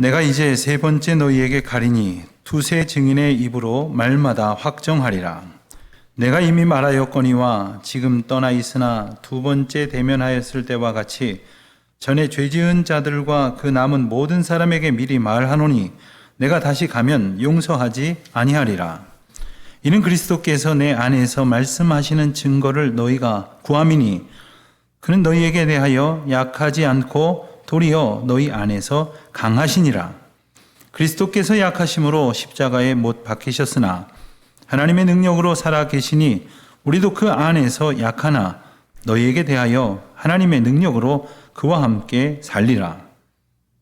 내가 이제 세 번째 너희에게 가리니 두세 증인의 입으로 말마다 확정하리라. 내가 이미 말하였거니와 지금 떠나 있으나 두 번째 대면하였을 때와 같이 전에 죄지은 자들과 그 남은 모든 사람에게 미리 말하노니 내가 다시 가면 용서하지 아니하리라. 이는 그리스도께서 내 안에서 말씀하시는 증거를 너희가 구함이니 그는 너희에게 대하여 약하지 않고 도리어 너희 안에서 강하시니라. 그리스도께서 약하심으로 십자가에 못 박히셨으나 하나님의 능력으로 살아 계시니 우리도 그 안에서 약하나 너희에게 대하여 하나님의 능력으로 그와 함께 살리라.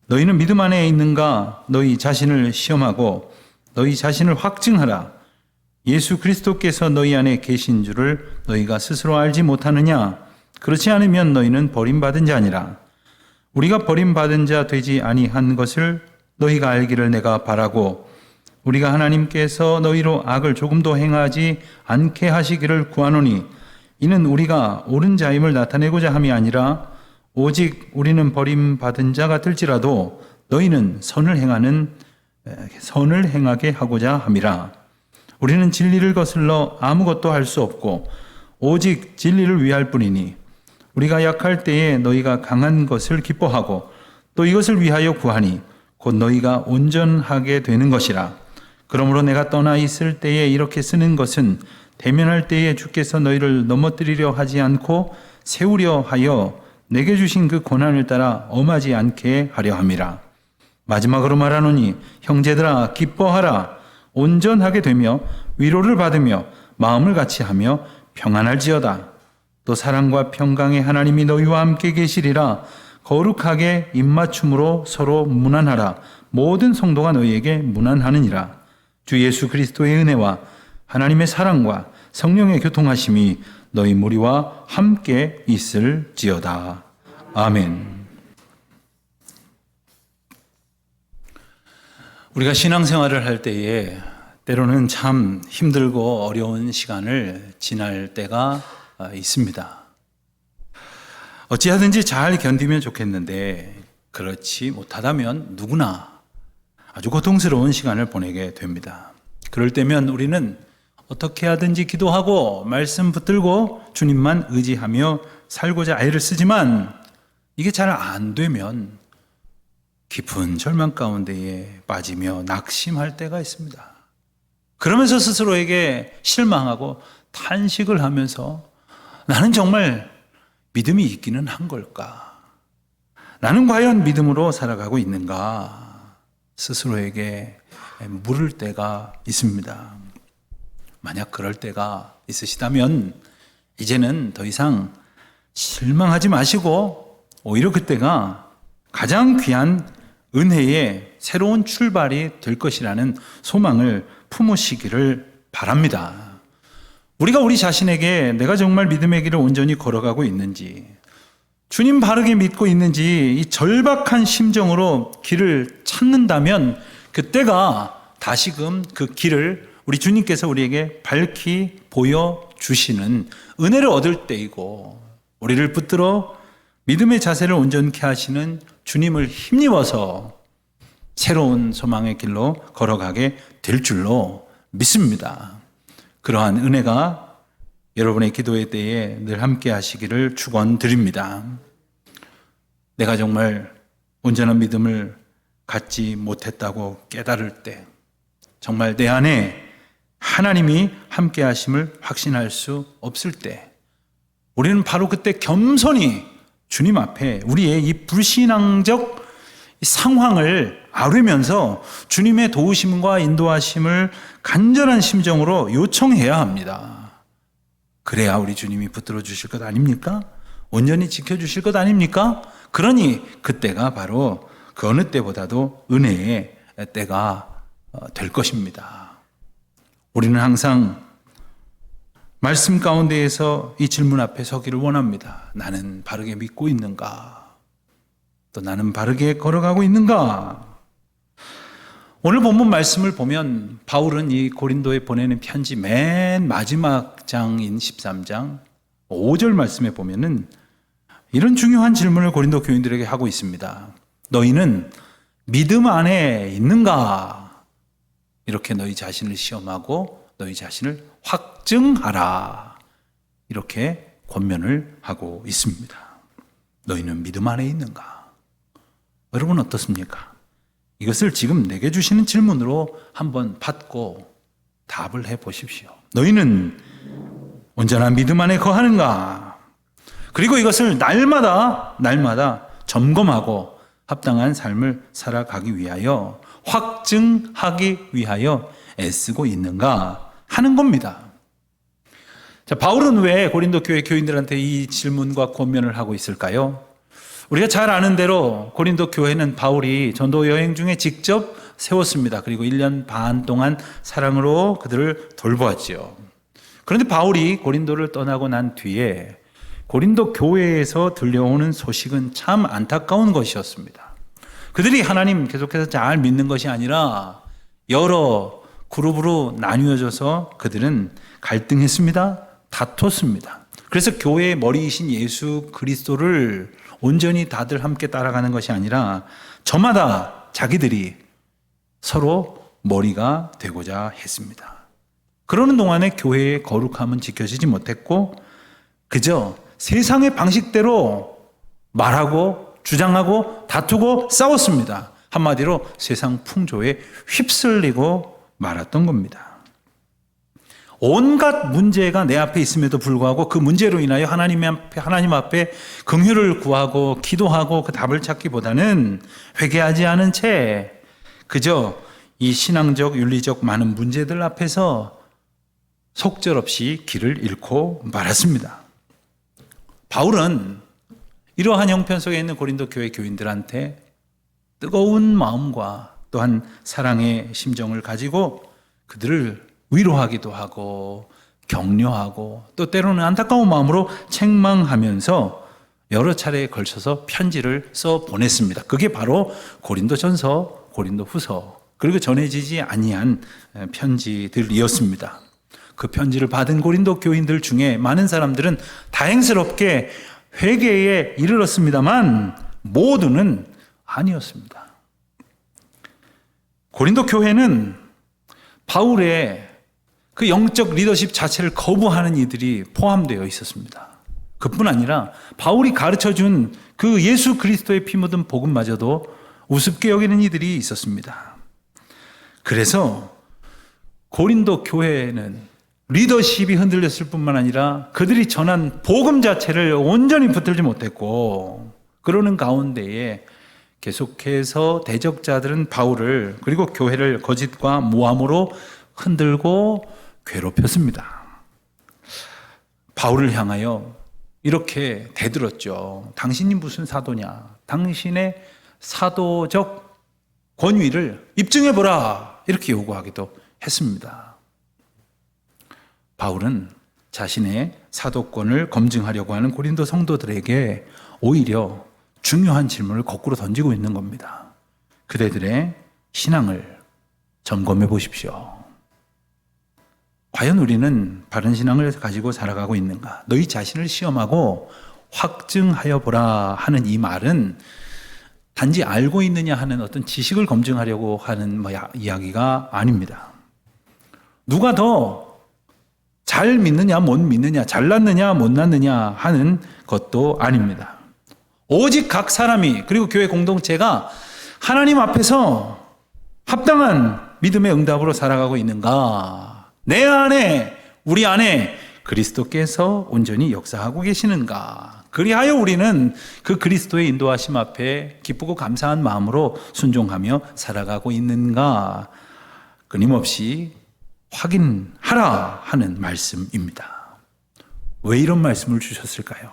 너희는 믿음 안에 있는가? 너희 자신을 시험하고 너희 자신을 확증하라. 예수 그리스도께서 너희 안에 계신 줄을 너희가 스스로 알지 못하느냐? 그렇지 않으면 너희는 버림받은 자니라. 우리가 버림받은 자 되지 아니한 것을 너희가 알기를 내가 바라고 우리가 하나님께서 너희로 악을 조금도 행하지 않게 하시기를 구하노니 이는 우리가 옳은 자임을 나타내고자 함이 아니라 오직 우리는 버림받은 자 같을지라도 너희는 선을 행하게 하고자 함이라. 우리는 진리를 거슬러 아무것도 할 수 없고 오직 진리를 위할 뿐이니 우리가 약할 때에 너희가 강한 것을 기뻐하고 또 이것을 위하여 구하니 곧 너희가 온전하게 되는 것이라. 그러므로 내가 떠나 있을 때에 이렇게 쓰는 것은 대면할 때에 주께서 너희를 넘어뜨리려 하지 않고 세우려 하여 내게 주신 그 고난을 따라 엄하지 않게 하려 함이라. 마지막으로 말하노니 형제들아 기뻐하라. 온전하게 되며 위로를 받으며 마음을 같이 하며 평안할지어다. 또 사랑과 평강의 하나님이 너희와 함께 계시리라. 거룩하게 입맞춤으로 서로 문안하라. 모든 성도가 너희에게 문안하느니라. 주 예수 그리스도의 은혜와 하나님의 사랑과 성령의 교통하심이 너희 무리와 함께 있을지어다. 아멘. 우리가 신앙생활을 할 때에 때로는 참 힘들고 어려운 시간을 지날 때가 있습니다. 어찌하든지 잘 견디면 좋겠는데 그렇지 못하다면 누구나 아주 고통스러운 시간을 보내게 됩니다. 그럴 때면 우리는 어떻게 하든지 기도하고 말씀 붙들고 주님만 의지하며 살고자 애를 쓰지만 이게 잘 안 되면 깊은 절망 가운데에 빠지며 낙심할 때가 있습니다. 그러면서 스스로에게 실망하고 탄식을 하면서 나는 정말 믿음이 있기는 한 걸까? 나는 과연 믿음으로 살아가고 있는가? 스스로에게 물을 때가 있습니다. 만약 그럴 때가 있으시다면 이제는 더 이상 실망하지 마시고 오히려 그때가 가장 귀한 은혜의 새로운 출발이 될 것이라는 소망을 품으시기를 바랍니다. 우리가 우리 자신에게 내가 정말 믿음의 길을 온전히 걸어가고 있는지, 주님 바르게 믿고 있는지 이 절박한 심정으로 길을 찾는다면 그때가 다시금 그 길을 우리 주님께서 우리에게 밝히 보여주시는 은혜를 얻을 때이고 우리를 붙들어 믿음의 자세를 온전케 하시는 주님을 힘입어서 새로운 소망의 길로 걸어가게 될 줄로 믿습니다. 그러한 은혜가 여러분의 기도의 때에 늘 함께 하시기를 축원드립니다. 내가 정말 온전한 믿음을 갖지 못했다고 깨달을 때, 정말 내 안에 하나님이 함께 하심을 확신할 수 없을 때, 우리는 바로 그때 겸손히 주님 앞에 우리의 이 불신앙적 상황을 아뢰면서 주님의 도우심과 인도하심을 간절한 심정으로 요청해야 합니다. 그래야 우리 주님이 붙들어 주실 것 아닙니까? 온전히 지켜주실 것 아닙니까? 그러니 그때가 바로 그 어느 때보다도 은혜의 때가 될 것입니다. 우리는 항상 말씀 가운데에서 이 질문 앞에 서기를 원합니다. 나는 바르게 믿고 있는가? 또 나는 바르게 걸어가고 있는가? 오늘 본문 말씀을 보면 바울은 이 고린도에 보내는 편지 맨 마지막 장인 13장 5절 말씀에 보면은 이런 중요한 질문을 고린도 교인들에게 하고 있습니다. 너희는 믿음 안에 있는가? 이렇게 너희 자신을 시험하고 너희 자신을 확증하라. 이렇게 권면을 하고 있습니다. 너희는 믿음 안에 있는가? 여러분 어떻습니까? 이것을 지금 내게 주시는 질문으로 한번 받고 답을 해 보십시오. 너희는 온전한 믿음 안에 거하는가? 그리고 이것을 날마다 점검하고 합당한 삶을 살아가기 위하여 확증하기 위하여 애쓰고 있는가 하는 겁니다. 자, 바울은 왜 고린도 교회 교인들한테 이 질문과 권면을 하고 있을까요? 우리가 잘 아는 대로 고린도 교회는 바울이 전도 여행 중에 직접 세웠습니다. 그리고 1년 반 동안 사랑으로 그들을 돌보았지요. 그런데 바울이 고린도를 떠나고 난 뒤에 고린도 교회에서 들려오는 소식은 참 안타까운 것이었습니다. 그들이 하나님 계속해서 잘 믿는 것이 아니라 여러 그룹으로 나뉘어져서 그들은 갈등했습니다. 다퉜습니다. 그래서 교회의 머리이신 예수 그리스도를 온전히 다들 함께 따라가는 것이 아니라 저마다 자기들이 서로 머리가 되고자 했습니다. 그러는 동안에 교회의 거룩함은 지켜지지 못했고 그저 세상의 방식대로 말하고 주장하고 다투고 싸웠습니다. 한마디로 세상 풍조에 휩쓸리고 말았던 겁니다. 온갖 문제가 내 앞에 있음에도 불구하고 그 문제로 인하여 하나님 앞에 긍휼을 구하고 기도하고 그 답을 찾기보다는 회개하지 않은 채 그저 이 신앙적 윤리적 많은 문제들 앞에서 속절없이 길을 잃고 말았습니다. 바울은 이러한 형편 속에 있는 고린도 교회 교인들한테 뜨거운 마음과 또한 사랑의 심정을 가지고 그들을 위로하기도 하고 격려하고 또 때로는 안타까운 마음으로 책망하면서 여러 차례에 걸쳐서 편지를 써 보냈습니다. 그게 바로 고린도전서, 고린도후서 그리고 전해지지 아니한 편지들이었습니다. 그 편지를 받은 고린도 교인들 중에 많은 사람들은 다행스럽게 회개에 이르렀습니다만 모두는 아니었습니다. 고린도 교회는 바울의 그 영적 리더십 자체를 거부하는 이들이 포함되어 있었습니다. 그뿐 아니라 바울이 가르쳐준 그 예수 그리스도의 피 묻은 복음마저도 우습게 여기는 이들이 있었습니다. 그래서 고린도 교회는 리더십이 흔들렸을 뿐만 아니라 그들이 전한 복음 자체를 온전히 붙들지 못했고 그러는 가운데에 계속해서 대적자들은 바울을 그리고 교회를 거짓과 모함으로 흔들고 괴롭혔습니다. 바울을 향하여 이렇게 대들었죠. 당신이 무슨 사도냐? 당신의 사도적 권위를 입증해보라. 이렇게 요구하기도 했습니다. 바울은 자신의 사도권을 검증하려고 하는 고린도 성도들에게 오히려 중요한 질문을 거꾸로 던지고 있는 겁니다. 그대들의 신앙을 점검해 보십시오. 과연 우리는 바른 신앙을 가지고 살아가고 있는가? 너희 자신을 시험하고 확증하여 보라 하는 이 말은 단지 알고 있느냐 하는 어떤 지식을 검증하려고 하는 이야기가 아닙니다. 누가 더 잘 믿느냐 못 믿느냐 잘났느냐 못났느냐 하는 것도 아닙니다. 오직 각 사람이 그리고 교회 공동체가 하나님 앞에서 합당한 믿음의 응답으로 살아가고 있는가? 내 안에 우리 안에 그리스도께서 온전히 역사하고 계시는가? 그리하여 우리는 그 그리스도의 인도하심 앞에 기쁘고 감사한 마음으로 순종하며 살아가고 있는가? 끊임없이 확인하라 하는 말씀입니다. 왜 이런 말씀을 주셨을까요?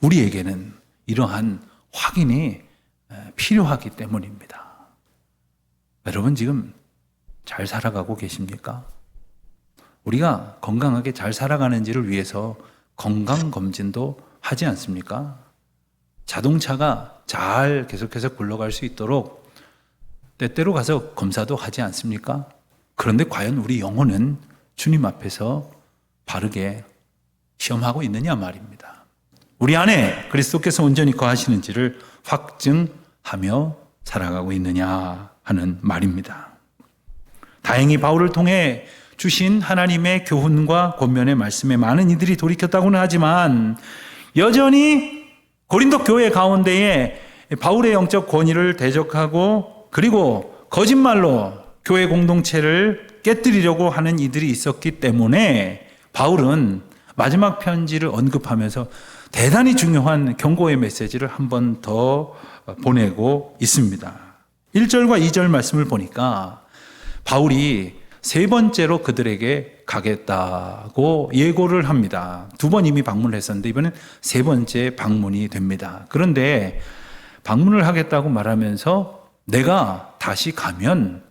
우리에게는 이러한 확인이 필요하기 때문입니다. 여러분 지금 잘 살아가고 계십니까? 우리가 건강하게 잘 살아가는지를 위해서 건강검진도 하지 않습니까? 자동차가 잘 계속해서 굴러갈 수 있도록 때때로 가서 검사도 하지 않습니까? 그런데 과연 우리 영혼은 주님 앞에서 바르게 시험하고 있느냐 말입니다. 우리 안에 그리스도께서 온전히 거하시는지를 확증하며 살아가고 있느냐 하는 말입니다. 다행히 바울을 통해 주신 하나님의 교훈과 권면의 말씀에 많은 이들이 돌이켰다고는 하지만 여전히 고린도 교회 가운데에 바울의 영적 권위를 대적하고 그리고 거짓말로 교회 공동체를 깨뜨리려고 하는 이들이 있었기 때문에 바울은 마지막 편지를 언급하면서 대단히 중요한 경고의 메시지를 한 번 더 보내고 있습니다. 1절과 2절 말씀을 보니까 바울이 세 번째로 그들에게 가겠다고 예고를 합니다. 두 번 이미 방문을 했었는데 이번엔 세 번째 방문이 됩니다. 그런데 방문을 하겠다고 말하면서 내가 다시 가면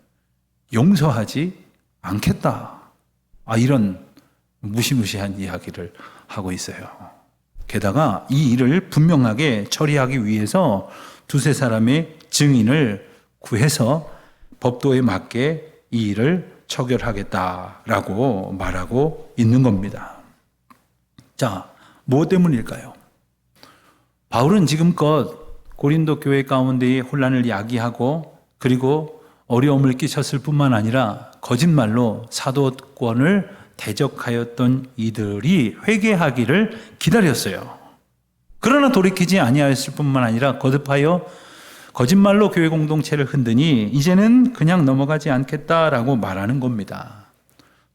용서하지 않겠다. 이런 무시무시한 이야기를 하고 있어요. 게다가 이 일을 분명하게 처리하기 위해서 두세 사람의 증인을 구해서 법도에 맞게 이 일을 처결하겠다라고 말하고 있는 겁니다. 자, 무엇 때문일까요? 바울은 지금껏 고린도 교회 가운데의 혼란을 야기하고 그리고 어려움을 끼쳤을 뿐만 아니라 거짓말로 사도권을 대적하였던 이들이 회개하기를 기다렸어요. 그러나 돌이키지 아니하였을 뿐만 아니라 거듭하여 거짓말로 교회 공동체를 흔드니 이제는 그냥 넘어가지 않겠다라고 말하는 겁니다.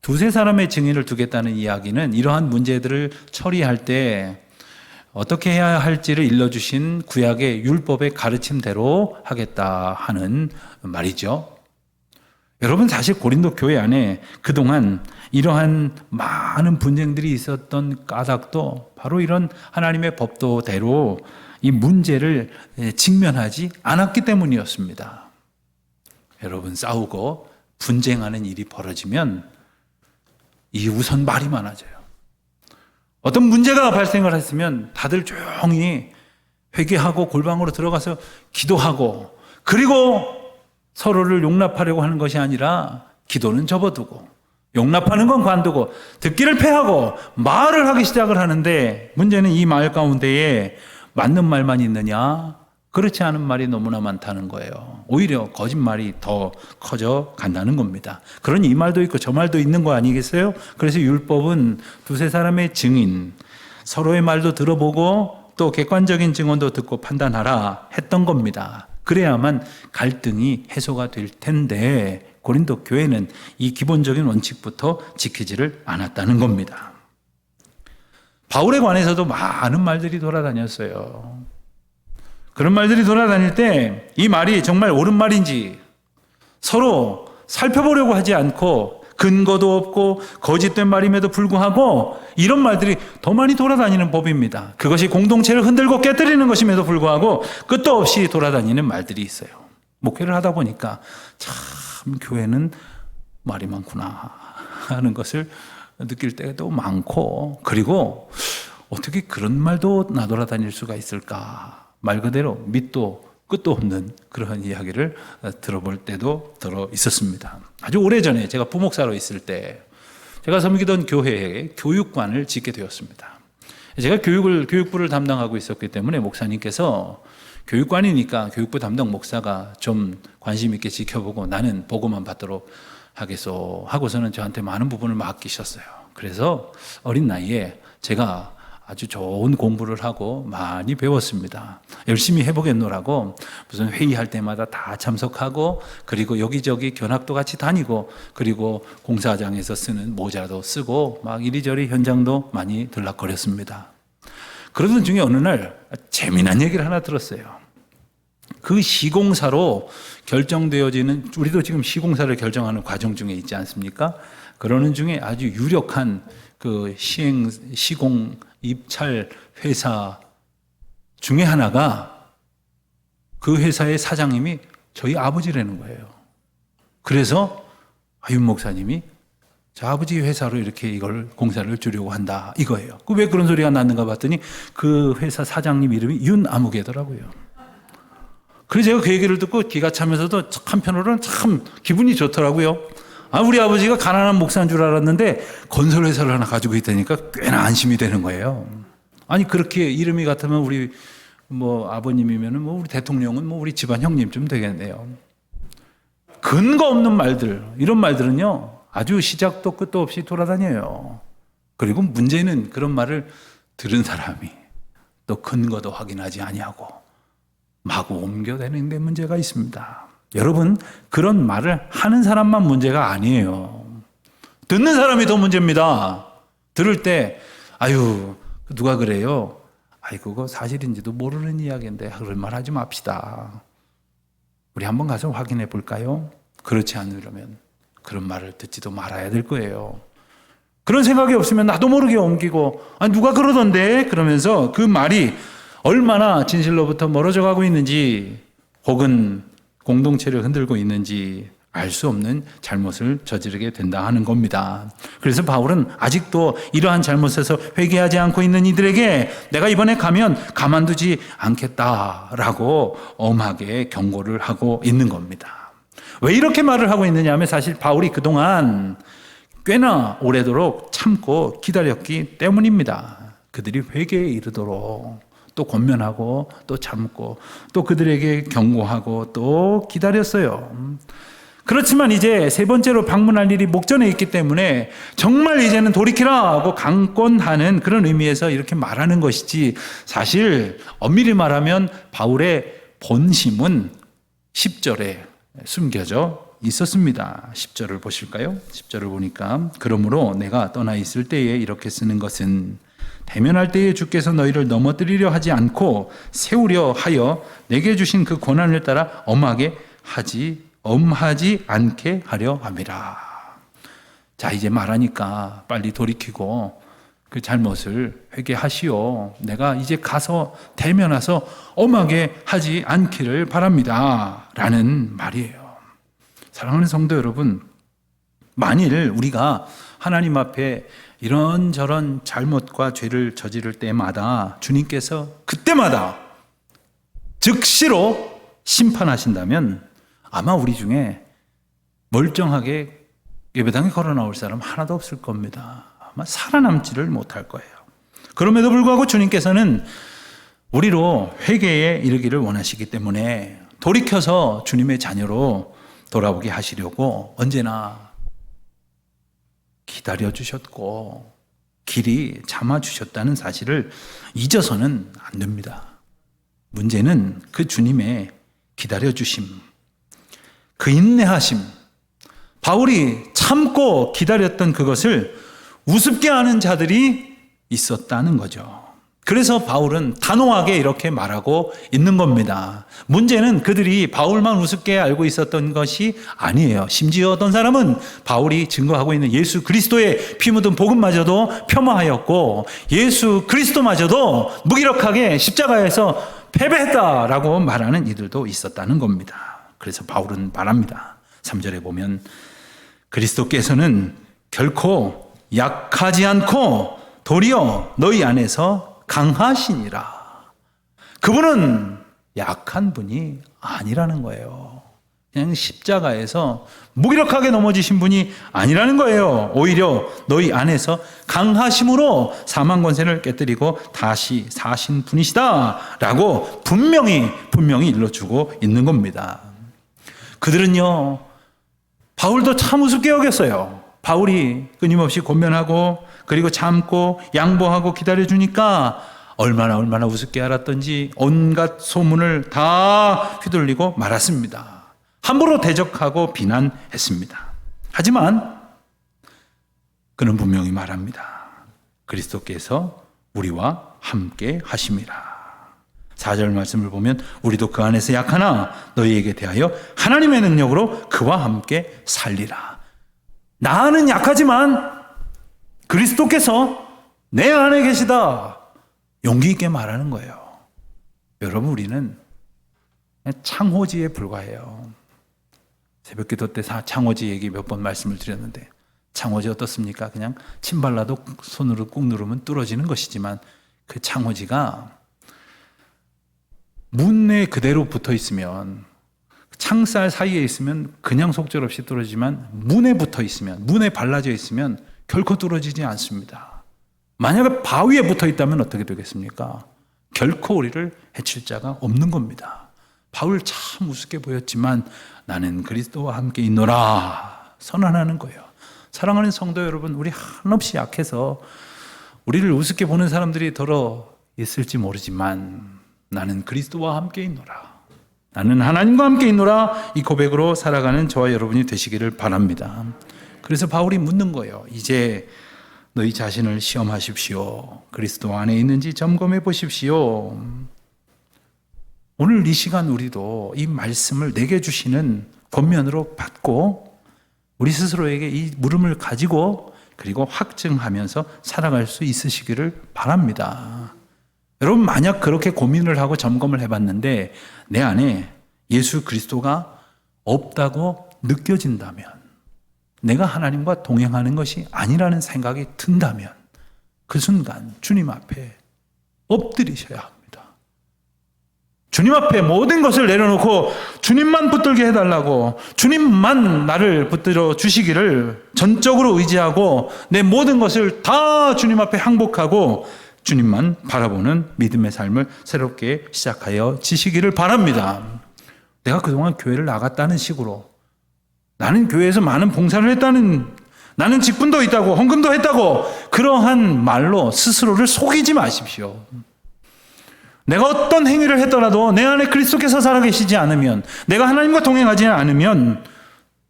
두세 사람의 증인을 두겠다는 이야기는 이러한 문제들을 처리할 때 어떻게 해야 할지를 일러주신 구약의 율법의 가르침대로 하겠다 하는 말이죠. 여러분, 사실 고린도 교회 안에 그동안 이러한 많은 분쟁들이 있었던 까닭도 바로 이런 하나님의 법도대로 이 문제를 직면하지 않았기 때문이었습니다. 여러분, 싸우고 분쟁하는 일이 벌어지면 이 우선 말이 많아져요. 어떤 문제가 발생을 했으면 다들 조용히 회개하고 골방으로 들어가서 기도하고 그리고 서로를 용납하려고 하는 것이 아니라 기도는 접어두고 용납하는 건 관두고 듣기를 패하고 말을 하기 시작을 하는데 문제는 이 말 가운데에 맞는 말만 있느냐? 그렇지 않은 말이 너무나 많다는 거예요. 오히려 거짓말이 더 커져 간다는 겁니다. 그러니 이 말도 있고 저 말도 있는 거 아니겠어요? 그래서 율법은 두세 사람의 증인, 서로의 말도 들어보고 또 객관적인 증언도 듣고 판단하라 했던 겁니다. 그래야만 갈등이 해소가 될 텐데 고린도 교회는 이 기본적인 원칙부터 지키지를 않았다는 겁니다. 바울에 관해서도 많은 말들이 돌아다녔어요. 그런 말들이 돌아다닐 때 이 말이 정말 옳은 말인지 서로 살펴보려고 하지 않고 근거도 없고 거짓된 말임에도 불구하고 이런 말들이 더 많이 돌아다니는 법입니다. 그것이 공동체를 흔들고 깨뜨리는 것임에도 불구하고 끝도 없이 돌아다니는 말들이 있어요. 목회를 하다 보니까 참 교회는 말이 많구나 하는 것을 느낄 때도 많고 그리고 어떻게 그런 말도 나돌아다닐 수가 있을까. 말 그대로 밑도 끝도 없는 그러한 이야기를 들어볼 때도 들어 있었습니다. 아주 오래전에 제가 부목사로 있을 때 제가 섬기던 교회에 교육관을 짓게 되었습니다. 제가 교육부를 담당하고 있었기 때문에 목사님께서 교육관이니까 교육부 담당 목사가 좀 관심 있게 지켜보고 나는 보고만 받도록 하겠소 하고서는 저한테 많은 부분을 맡기셨어요. 그래서 어린 나이에 제가 아주 좋은 공부를 하고 많이 배웠습니다. 열심히 해보겠노라고 무슨 회의할 때마다 다 참석하고 그리고 여기저기 견학도 같이 다니고 그리고 공사장에서 쓰는 모자도 쓰고 막 이리저리 현장도 많이 들락거렸습니다. 그러던 중에 어느 날 재미난 얘기를 하나 들었어요. 그 시공사로 결정되어지는 우리도 지금 시공사를 결정하는 과정 중에 있지 않습니까? 그러는 중에 아주 유력한 그 시공 입찰 회사 중에 하나가 그 회사의 사장님이 저희 아버지라는 거예요. 그래서 윤 목사님이 저 아버지 회사로 이렇게 이걸 공사를 주려고 한다 이거예요. 왜 그런 소리가 났는가 봤더니 그 회사 사장님 이름이 윤아무개더라고요. 그래서 제가 그 얘기를 듣고 기가 차면서도 한편으로는 참 기분이 좋더라고요. 우리 아버지가 가난한 목사인 줄 알았는데 건설회사를 하나 가지고 있다니까 꽤나 안심이 되는 거예요. 아니 그렇게 이름이 같으면 우리 뭐 아버님이면은 뭐 우리 대통령은 뭐 우리 집안 형님쯤 되겠네요. 근거 없는 말들, 이런 말들은요, 아주 시작도 끝도 없이 돌아다녀요. 그리고 문제는 그런 말을 들은 사람이 또 근거도 확인하지 아니하고 마구 옮겨대는 데 문제가 있습니다. 여러분, 그런 말을 하는 사람만 문제가 아니에요. 듣는 사람이 더 문제입니다. 들을 때, 아유, 누가 그래요? 아이, 그거 사실인지도 모르는 이야기인데 그런 말 하지 맙시다. 우리 한번 가서 확인해 볼까요? 그렇지 않으려면 그런 말을 듣지도 말아야 될 거예요. 그런 생각이 없으면 나도 모르게 옮기고, 아, 누가 그러던데? 그러면서 그 말이 얼마나 진실로부터 멀어져 가고 있는지, 혹은 공동체를 흔들고 있는지 알 수 없는 잘못을 저지르게 된다 하는 겁니다. 그래서 바울은 아직도 이러한 잘못에서 회개하지 않고 있는 이들에게 내가 이번에 가면 가만두지 않겠다라고 엄하게 경고를 하고 있는 겁니다. 왜 이렇게 말을 하고 있느냐 하면 사실 바울이 그동안 꽤나 오래도록 참고 기다렸기 때문입니다. 그들이 회개에 이르도록 또 권면하고 또 참고 또 그들에게 경고하고 또 기다렸어요. 그렇지만 이제 세 번째로 방문할 일이 목전에 있기 때문에 정말 이제는 돌이키라 하고 강권하는 그런 의미에서 이렇게 말하는 것이지, 사실 엄밀히 말하면 바울의 본심은 10절에 숨겨져 있었습니다. 10절을 보실까요? 10절을 보니까, 그러므로 내가 떠나 있을 때에 이렇게 쓰는 것은 대면할 때에 주께서 너희를 넘어뜨리려 하지 않고 세우려 하여 내게 주신 그 권한을 따라 엄하지 않게 하려 함이라. 자, 이제 말하니까 빨리 돌이키고 그 잘못을 회개하시오. 내가 이제 가서 대면해서 엄하게 하지 않기를 바랍니다. 라는 말이에요. 사랑하는 성도 여러분, 만일 우리가 하나님 앞에 이런저런 잘못과 죄를 저지를 때마다 주님께서 그때마다 즉시로 심판하신다면 아마 우리 중에 멀쩡하게 예배당에 걸어 나올 사람 하나도 없을 겁니다. 아마 살아남지를 못할 거예요. 그럼에도 불구하고 주님께서는 우리로 회개에 이르기를 원하시기 때문에 돌이켜서 주님의 자녀로 돌아오게 하시려고 언제나 기다려주셨고 길이 참아주셨다는 사실을 잊어서는 안 됩니다. 문제는 그 주님의 기다려주심, 그 인내하심, 바울이 참고 기다렸던 그것을 우습게 하는 자들이 있었다는 거죠. 그래서 바울은 단호하게 이렇게 말하고 있는 겁니다. 문제는 그들이 바울만 우습게 알고 있었던 것이 아니에요. 심지어 어떤 사람은 바울이 증거하고 있는 예수 그리스도의 피 묻은 복음마저도 폄하하였고 예수 그리스도마저도 무기력하게 십자가에서 패배했다라고 말하는 이들도 있었다는 겁니다. 그래서 바울은 말합니다. 3절에 보면 그리스도께서는 결코 약하지 않고 도리어 너희 안에서 강하시니라. 그분은 약한 분이 아니라는 거예요. 그냥 십자가에서 무기력하게 넘어지신 분이 아니라는 거예요. 오히려 너희 안에서 강하심으로 사망 권세를 깨뜨리고 다시 사신 분이시다라고 분명히 일러주고 있는 겁니다. 그들은요, 바울도 참 우습게 여겼어요. 바울이 끊임없이 권면하고 그리고 참고 양보하고 기다려주니까 얼마나 우습게 알았던지 온갖 소문을 다 휘둘리고 말았습니다. 함부로 대적하고 비난했습니다. 하지만 그는 분명히 말합니다. 그리스도께서 우리와 함께 하심이라. 4절 말씀을 보면 우리도 그 안에서 약하나 너희에게 대하여 하나님의 능력으로 그와 함께 살리라. 나는 약하지만 그리스도께서 내 안에 계시다. 용기 있게 말하는 거예요. 여러분, 우리는 창호지에 불과해요. 새벽기도 때 창호지 얘기 몇 번 말씀을 드렸는데 창호지 어떻습니까? 그냥 침 발라도 손으로 꾹 누르면 뚫어지는 것이지만 그 창호지가 문에 그대로 붙어 있으면, 창살 사이에 있으면 그냥 속절없이 뚫어지지만 문에 붙어 있으면, 문에 발라져 있으면 결코 뚫어지지 않습니다. 만약에 바위에 붙어 있다면 어떻게 되겠습니까? 결코 우리를 해칠 자가 없는 겁니다. 바울 참 우습게 보였지만 나는 그리스도와 함께 있노라 선언하는 거예요. 사랑하는 성도 여러분, 우리 한없이 약해서 우리를 우습게 보는 사람들이 더러 있을지 모르지만 나는 그리스도와 함께 있노라, 나는 하나님과 함께 있노라, 이 고백으로 살아가는 저와 여러분이 되시기를 바랍니다. 그래서 바울이 묻는 거예요. 이제 너희 자신을 시험하십시오. 그리스도 안에 있는지 점검해 보십시오. 오늘 이 시간 우리도 이 말씀을 내게 주시는 권면으로 받고 우리 스스로에게 이 물음을 가지고 그리고 확증하면서 살아갈 수 있으시기를 바랍니다. 여러분, 만약 그렇게 고민을 하고 점검을 해봤는데 내 안에 예수 그리스도가 없다고 느껴진다면, 내가 하나님과 동행하는 것이 아니라는 생각이 든다면 그 순간 주님 앞에 엎드리셔야 합니다. 주님 앞에 모든 것을 내려놓고 주님만 붙들게 해달라고, 주님만 나를 붙들어 주시기를 전적으로 의지하고 내 모든 것을 다 주님 앞에 항복하고 주님만 바라보는 믿음의 삶을 새롭게 시작하여 지시기를 바랍니다. 내가 그동안 교회를 나갔다는 식으로, 나는 교회에서 많은 봉사를 했다는, 나는 직분도 있다고 헌금도 했다고, 그러한 말로 스스로를 속이지 마십시오. 내가 어떤 행위를 했더라도 내 안에 그리스도께서 살아계시지 않으면, 내가 하나님과 동행하지 않으면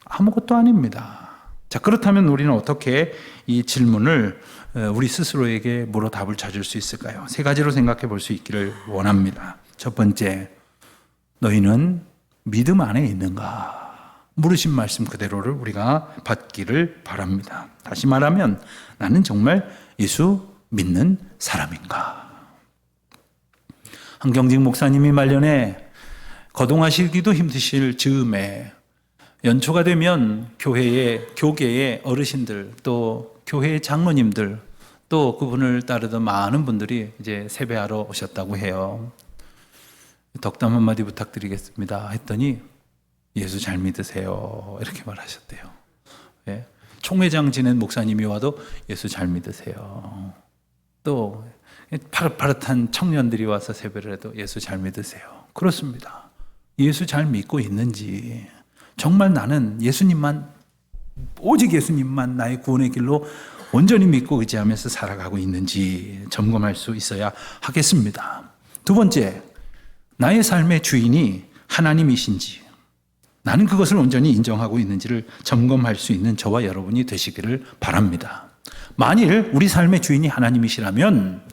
아무것도 아닙니다. 자, 그렇다면 우리는 어떻게 이 질문을 우리 스스로에게 물어 답을 찾을 수 있을까요? 세 가지로 생각해 볼 수 있기를 원합니다. 첫 번째, 너희는 믿음 안에 있는가? 물으신 말씀 그대로를 우리가 받기를 바랍니다. 다시 말하면 나는 정말 예수 믿는 사람인가? 한경직 목사님이 말년에 거동하시기도 힘드실 즈음에 연초가 되면 교계의 어르신들, 또 교회의 장로님들, 또 그분을 따르던 많은 분들이 이제 세배하러 오셨다고 해요. 덕담 한마디 부탁드리겠습니다 했더니 예수 잘 믿으세요 이렇게 말하셨대요. 예. 총회장 지낸 목사님이 와도 예수 잘 믿으세요. 또 파릇파릇한 청년들이 와서 세배를 해도 예수 잘 믿으세요. 그렇습니다. 예수 잘 믿고 있는지, 정말 나는 예수님만, 오직 예수님만 나의 구원의 길로 온전히 믿고 의지하면서 살아가고 있는지 점검할 수 있어야 하겠습니다. 두 번째, 나의 삶의 주인이 하나님이신지, 나는 그것을 온전히 인정하고 있는지를 점검할 수 있는 저와 여러분이 되시기를 바랍니다. 만일 우리 삶의 주인이 하나님이시라면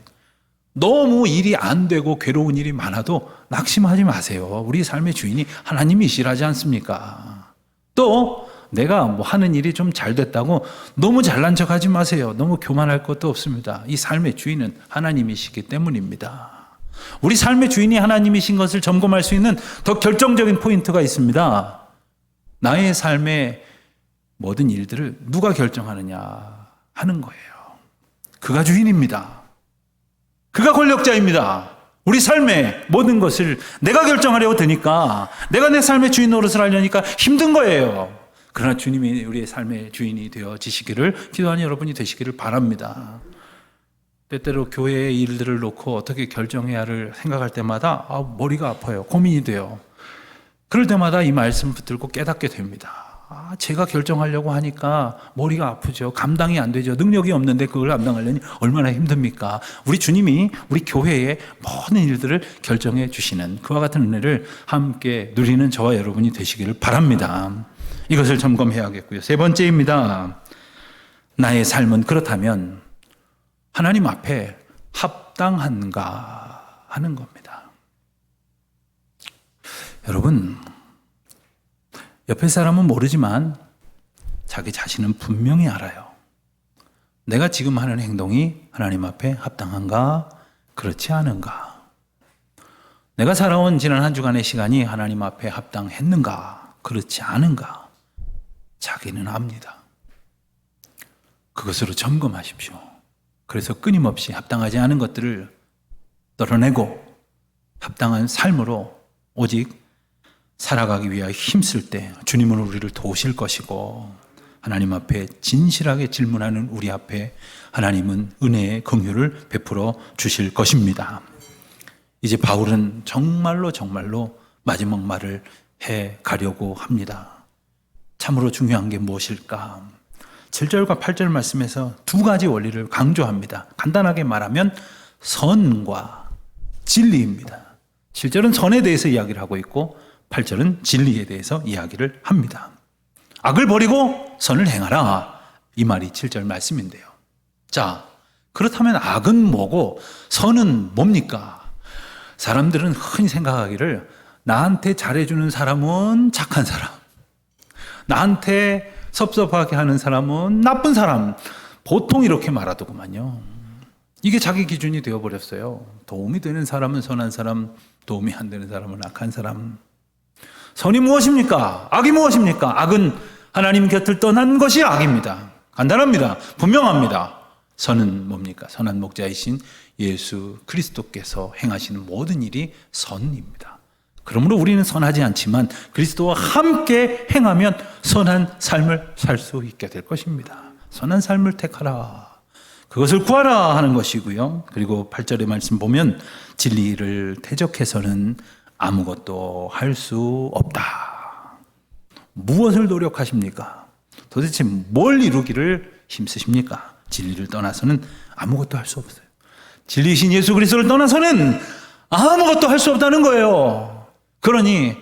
너무 일이 안 되고 괴로운 일이 많아도 낙심하지 마세요. 우리 삶의 주인이 하나님이시라지 않습니까? 또 내가 뭐 하는 일이 좀 잘 됐다고 너무 잘난 척하지 마세요. 너무 교만할 것도 없습니다. 이 삶의 주인은 하나님이시기 때문입니다. 우리 삶의 주인이 하나님이신 것을 점검할 수 있는 더 결정적인 포인트가 있습니다. 나의 삶의 모든 일들을 누가 결정하느냐 하는 거예요. 그가 주인입니다. 그가 권력자입니다. 우리 삶의 모든 것을 내가 결정하려고 드니까, 내가 내 삶의 주인 노릇을 하려니까 힘든 거예요. 그러나 주님이 우리의 삶의 주인이 되어지시기를 기도하는 여러분이 되시기를 바랍니다. 때때로 교회의 일들을 놓고 어떻게 결정해야 할을 생각할 때마다 머리가 아파요. 고민이 돼요. 그럴 때마다 이 말씀 붙들고 깨닫게 됩니다. 제가 결정하려고 하니까 머리가 아프죠. 감당이 안 되죠. 능력이 없는데 그걸 감당하려니 얼마나 힘듭니까? 우리 주님이 우리 교회의 모든 일들을 결정해 주시는 그와 같은 은혜를 함께 누리는 저와 여러분이 되시기를 바랍니다. 이것을 점검해야겠고요. 세 번째입니다. 나의 삶은 그렇다면 하나님 앞에 합당한가 하는 겁니다. 여러분, 옆에 사람은 모르지만 자기 자신은 분명히 알아요. 내가 지금 하는 행동이 하나님 앞에 합당한가, 그렇지 않은가? 내가 살아온 지난 한 주간의 시간이 하나님 앞에 합당했는가, 그렇지 않은가? 자기는 압니다. 그것으로 점검하십시오. 그래서 끊임없이 합당하지 않은 것들을 떨어내고 합당한 삶으로 오직 살아가기 위하여 힘쓸 때 주님은 우리를 도우실 것이고, 하나님 앞에 진실하게 질문하는 우리 앞에 하나님은 은혜의 긍휼을 베풀어 주실 것입니다. 이제 바울은 정말로 마지막 말을 해 가려고 합니다. 참으로 중요한 게 무엇일까? 7절과 8절 말씀에서 두 가지 원리를 강조합니다. 간단하게 말하면 선과 진리입니다. 7절은 선에 대해서 이야기를 하고 있고 8절은 진리에 대해서 이야기를 합니다. 악을 버리고 선을 행하라. 이 말이 7절 말씀인데요. 자, 그렇다면 악은 뭐고 선은 뭡니까? 사람들은 흔히 생각하기를 나한테 잘해주는 사람은 착한 사람, 나한테 섭섭하게 하는 사람은 나쁜 사람, 보통 이렇게 말하더구만요. 이게 자기 기준이 되어버렸어요. 도움이 되는 사람은 선한 사람, 도움이 안 되는 사람은 악한 사람. 선이 무엇입니까? 악이 무엇입니까? 악은 하나님 곁을 떠난 것이 악입니다. 간단합니다. 분명합니다. 선은 뭡니까? 선한 목자이신 예수 그리스도께서 행하시는 모든 일이 선입니다. 그러므로 우리는 선하지 않지만 그리스도와 함께 행하면 선한 삶을 살 수 있게 될 것입니다. 선한 삶을 택하라. 그것을 구하라 하는 것이고요. 그리고 8절의 말씀 보면 진리를 대적해서는 아무것도 할 수 없다. 무엇을 노력하십니까? 도대체 뭘 이루기를 힘쓰십니까? 진리를 떠나서는 아무것도 할 수 없어요. 진리이신 예수 그리스도를 떠나서는 아무것도 할 수 없다는 거예요. 그러니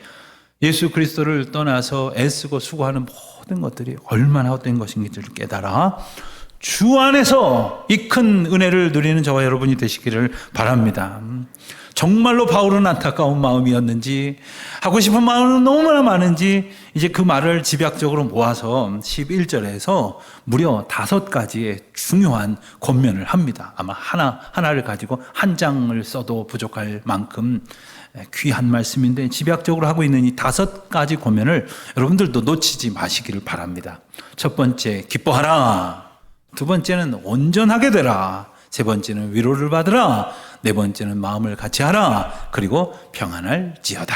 예수 그리스도를 떠나서 애쓰고 수고하는 모든 것들이 얼마나 헛된 것인지를 깨달아 주 안에서 이 큰 은혜를 누리는 저와 여러분이 되시기를 바랍니다. 정말로 바울은 안타까운 마음이었는지 하고 싶은 마음은 너무나 많은지 이제 그 말을 집약적으로 모아서 11절에서 무려 5가지의 중요한 권면을 합니다. 아마 하나를 가지고 한 장을 써도 부족할 만큼 귀한 말씀인데 집약적으로 하고 있는 이 5가지 권면을 여러분들도 놓치지 마시기를 바랍니다. 첫 번째, 기뻐하라. 두 번째는 온전하게 되라. 세 번째는 위로를 받으라. 네 번째는 마음을 같이 하라. 그리고 평안할지어다.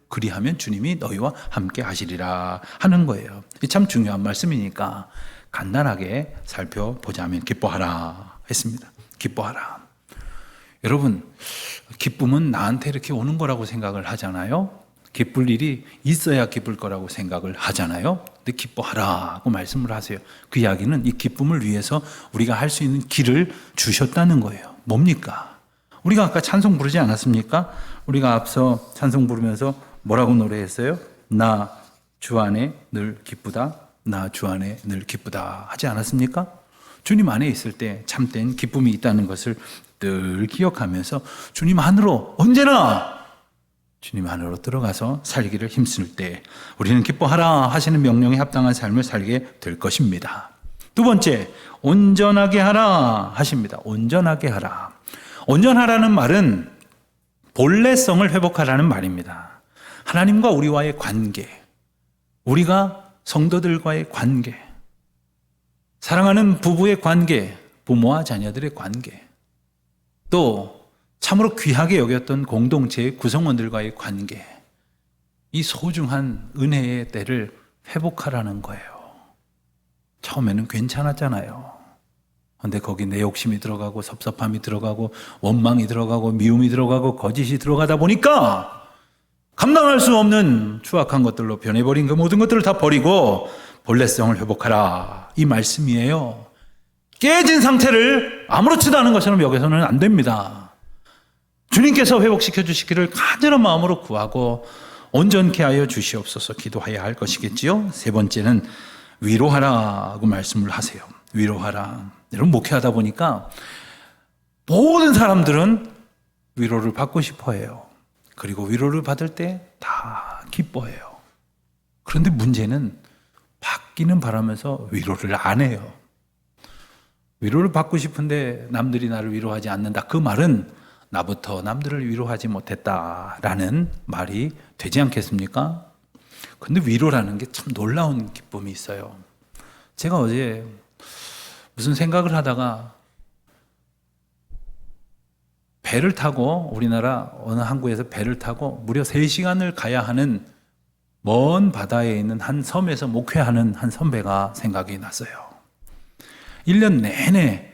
그리하면 주님이 너희와 함께 하시리라 하는 거예요. 이 참 중요한 말씀이니까 간단하게 살펴보자면 기뻐하라 했습니다. 기뻐하라. 여러분, 기쁨은 나한테 이렇게 오는 거라고 생각을 하잖아요. 기쁠 일이 있어야 기쁠 거라고 생각을 하잖아요. 근데 기뻐하라고 말씀을 하세요. 그 이야기는 이 기쁨을 위해서 우리가 할 수 있는 길을 주셨다는 거예요. 뭡니까? 우리가 아까 찬송 부르지 않았습니까? 우리가 앞서 찬송 부르면서 뭐라고 노래했어요? 나 주 안에 늘 기쁘다. 나 주 안에 늘 기쁘다 하지 않았습니까? 주님 안에 있을 때 참된 기쁨이 있다는 것을 늘 기억하면서 주님 안으로 언제나 주님 안으로 들어가서 살기를 힘쓸 때 우리는 기뻐하라 하시는 명령에 합당한 삶을 살게 될 것입니다. 두 번째, 온전하게 하라 하십니다. 온전하게 하라. 온전하라는 말은 본래성을 회복하라는 말입니다. 하나님과 우리와의 관계, 우리가 성도들과의 관계, 사랑하는 부부의 관계, 부모와 자녀들의 관계, 또 참으로 귀하게 여겼던 공동체의 구성원들과의 관계, 이 소중한 은혜의 때를 회복하라는 거예요. 처음에는 괜찮았잖아요. 그런데 거기 내 욕심이 들어가고 섭섭함이 들어가고 원망이 들어가고 미움이 들어가고 거짓이 들어가다 보니까 감당할 수 없는 추악한 것들로 변해버린 그 모든 것들을 다 버리고 본래성을 회복하라. 이 말씀이에요. 깨진 상태를 아무렇지도 않은 것처럼 여겨서는 안 됩니다. 주님께서 회복시켜 주시기를 간절한 마음으로 구하고 온전케 하여 주시옵소서 기도해야 할 것이겠지요. 세 번째는 위로하라고 말씀을 하세요. 위로하라. 여러분, 목회하다 보니까 모든 사람들은 위로를 받고 싶어 해요. 그리고 위로를 받을 때 다 기뻐해요. 그런데 문제는 받기는 바라면서 위로를 안 해요. 위로를 받고 싶은데 남들이 나를 위로하지 않는다. 그 말은 나부터 남들을 위로하지 못했다라는 말이 되지 않겠습니까? 근데 위로라는 게 참 놀라운 기쁨이 있어요. 제가 어제 무슨 생각을 하다가 배를 타고 우리나라 어느 항구에서 배를 타고 무려 3시간을 가야 하는 먼 바다에 있는 한 섬에서 목회하는 한 선배가 생각이 났어요. 1년 내내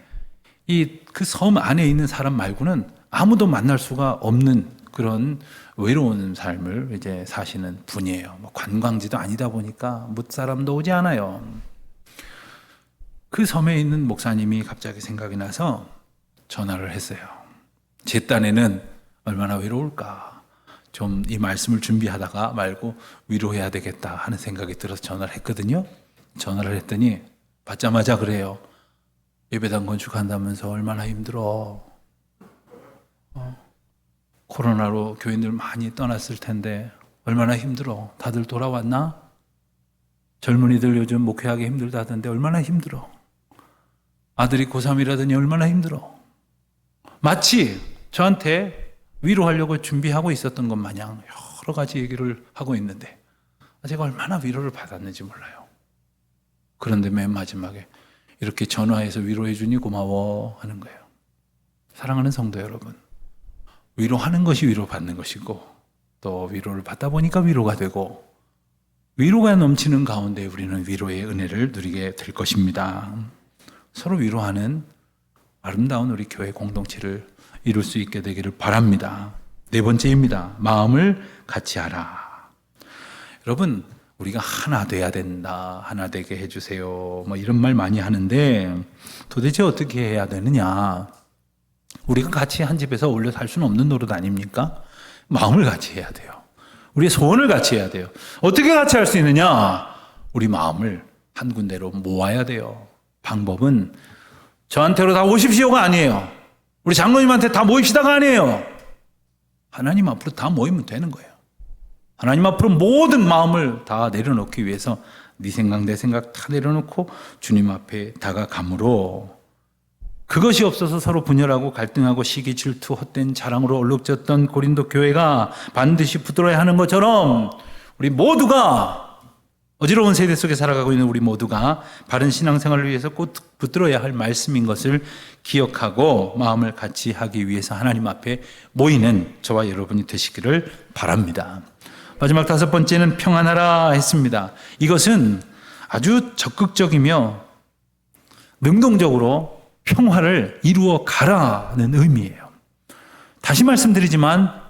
그 섬 안에 있는 사람 말고는 아무도 만날 수가 없는 그런 외로운 삶을 이제 사시는 분이에요. 관광지도 아니다 보니까 못 사람도 오지 않아요. 그 섬에 있는 목사님이 갑자기 생각이 나서 전화를 했어요. 제 딴에는 얼마나 외로울까. 좀 이 말씀을 준비하다가 말고 위로해야 되겠다 하는 생각이 들어서 전화를 했거든요. 전화를 했더니 받자마자 그래요. 예배당 건축한다면서 얼마나 힘들어. 코로나로 교인들 많이 떠났을 텐데 얼마나 힘들어. 다들 돌아왔나? 젊은이들 요즘 목회하기 힘들다던데 얼마나 힘들어. 아들이 고3이라더니 얼마나 힘들어. 마치 저한테 위로하려고 준비하고 있었던 것 마냥 여러 가지 얘기를 하고 있는데 제가 얼마나 위로를 받았는지 몰라요. 그런데 맨 마지막에 이렇게 전화해서 위로해 주니 고마워 하는 거예요. 사랑하는 성도 여러분, 위로하는 것이 위로받는 것이고 또 위로를 받다 보니까 위로가 되고 위로가 넘치는 가운데 우리는 위로의 은혜를 누리게 될 것입니다. 서로 위로하는 아름다운 우리 교회 공동체를 이룰 수 있게 되기를 바랍니다. 네 번째입니다. 마음을 같이 하라. 여러분, 우리가 하나 돼야 된다. 하나 되게 해주세요. 이런 말 많이 하는데 도대체 어떻게 해야 되느냐? 우리가 같이 한 집에서 올려 살 수는 없는 노릇 아닙니까? 마음을 같이 해야 돼요. 우리의 소원을 같이 해야 돼요. 어떻게 같이 할 수 있느냐? 우리 마음을 한 군데로 모아야 돼요. 방법은 저한테로 다 오십시오가 아니에요. 우리 장로님한테 다 모입시다가 아니에요. 하나님 앞으로 다 모이면 되는 거예요. 하나님 앞으로 모든 마음을 다 내려놓기 위해서 네 생각 내 생각 다 내려놓고 주님 앞에 다가감으로 그것이 없어서 서로 분열하고 갈등하고 시기 질투 헛된 자랑으로 얼룩졌던 고린도 교회가 반드시 붙들어야 하는 것처럼 우리 모두가 어지러운 세대 속에 살아가고 있는 우리 모두가 바른 신앙생활을 위해서 꼭 붙들어야 할 말씀인 것을 기억하고 마음을 같이 하기 위해서 하나님 앞에 모이는 저와 여러분이 되시기를 바랍니다. 마지막 다섯 번째는 평안하라 했습니다. 이것은 아주 적극적이며 능동적으로 평화를 이루어 가라는 의미예요. 다시 말씀드리지만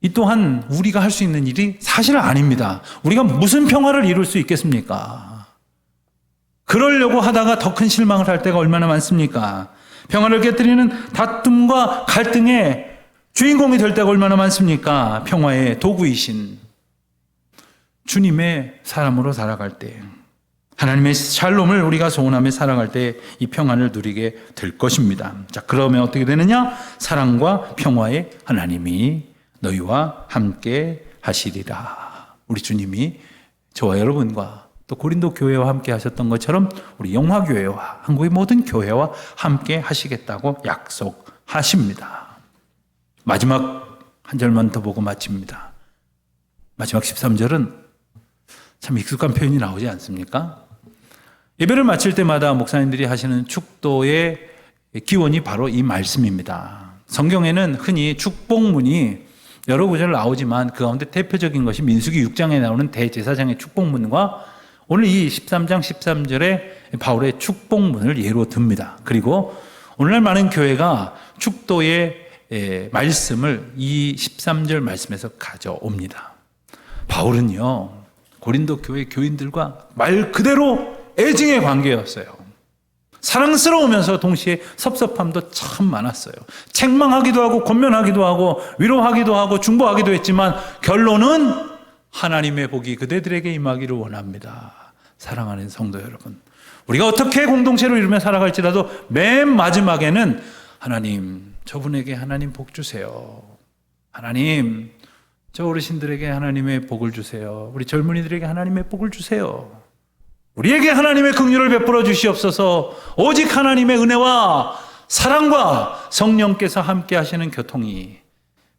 이 또한 우리가 할 수 있는 일이 사실 아닙니다. 우리가 무슨 평화를 이룰 수 있겠습니까? 그러려고 하다가 더 큰 실망을 할 때가 얼마나 많습니까? 평화를 깨뜨리는 다툼과 갈등의 주인공이 될 때가 얼마나 많습니까? 평화의 도구이신 주님의 사람으로 살아갈 때, 하나님의 샬롬을 우리가 소원하며 살아갈 때 이 평안을 누리게 될 것입니다. 자, 그러면 어떻게 되느냐? 사랑과 평화의 하나님이 너희와 함께 하시리라. 우리 주님이 저와 여러분과 또 고린도 교회와 함께 하셨던 것처럼 우리 영화교회와 한국의 모든 교회와 함께 하시겠다고 약속하십니다. 마지막 한 절만 더 보고 마칩니다. 마지막 13절은 참 익숙한 표현이 나오지 않습니까? 예배를 마칠 때마다 목사님들이 하시는 축도의 기원이 바로 이 말씀입니다. 성경에는 흔히 축복문이 여러 구절 나오지만 그 가운데 대표적인 것이 민수기 6장에 나오는 대제사장의 축복문과 오늘 이 13장 13절에 바울의 축복문을 예로 듭니다. 그리고 오늘날 많은 교회가 축도의 말씀을 이 13절 말씀에서 가져옵니다. 바울은요, 고린도 교회 교인들과 말 그대로 애증의 관계였어요. 사랑스러우면서 동시에 섭섭함도 참 많았어요. 책망하기도 하고 권면하기도 하고 위로하기도 하고 중보하기도 했지만 결론은 하나님의 복이 그대들에게 임하기를 원합니다. 사랑하는 성도 여러분, 우리가 어떻게 공동체로 이루며 살아갈지라도 맨 마지막에는 하나님, 저분에게 하나님 복 주세요. 하나님, 저 어르신들에게 하나님의 복을 주세요. 우리 젊은이들에게 하나님의 복을 주세요. 우리에게 하나님의 긍휼을 베풀어 주시옵소서. 오직 하나님의 은혜와 사랑과 성령께서 함께 하시는 교통이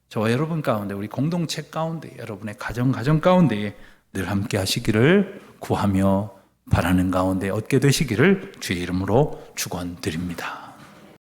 저와 여러분 가운데, 우리 공동체 가운데, 여러분의 가정 가운데 늘 함께 하시기를 구하며 바라는 가운데 얻게 되시기를 주의 이름으로 축원드립니다.